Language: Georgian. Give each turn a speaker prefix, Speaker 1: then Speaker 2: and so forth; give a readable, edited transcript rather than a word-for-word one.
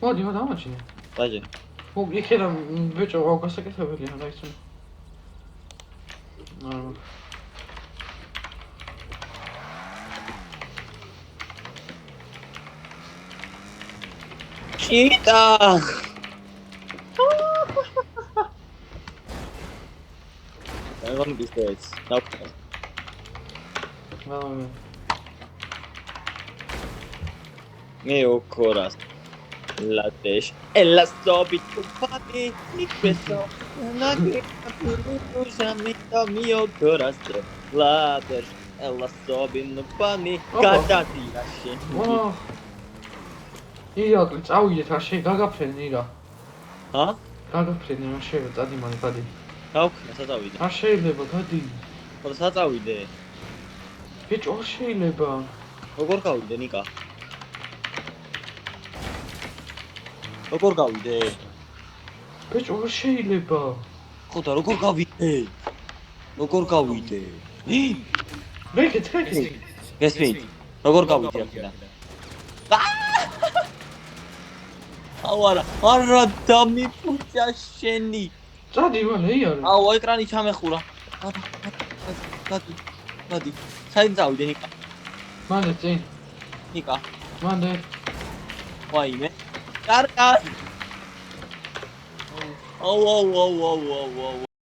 Speaker 1: მოდი დამაჩინე.
Speaker 2: დაჟე.
Speaker 1: იქედა ბიჭო გავგასაკეთებელია დაიცუნე. არა.
Speaker 2: Cheetah! I want these guys. Nope.
Speaker 1: Vamos.
Speaker 2: Mio corazón. Latesh. El lazo bitupati. Mi peso. Nadie me mio corazón. Latesh. El lazo bitupani. Κατάτირაში.
Speaker 1: ირაკლი წავიდეთ არ გაგაფრენ ირა.
Speaker 2: ჰა?
Speaker 1: გაგაფრენ არ შეიძლება წადი მალე გადი.
Speaker 2: გავქნა საწავიდე.
Speaker 1: არ შეიძლება გადი.
Speaker 2: ხო საწავიდე.
Speaker 1: ბიჭო არ შეიძლება.
Speaker 2: როგორ გავიდე ნიკა? როგორ გავიდე?
Speaker 1: ბიჭო არ შეიძლება.
Speaker 2: ხო და როგორ გავიდე? როგორ გავიდე?
Speaker 1: მეკეთ.
Speaker 2: გესმით? როგორ გავიდე აქედან? აუარა, არა დამიფუჭა შენი.
Speaker 1: წადი მალე იარე.
Speaker 2: აუ ეკრანი ჩამეხურა. გადი. საით წავიდე ნიკა?
Speaker 1: მალე წინ.
Speaker 2: ნიკა.
Speaker 1: მალე.
Speaker 2: ვაიმე. კარკა. აუ.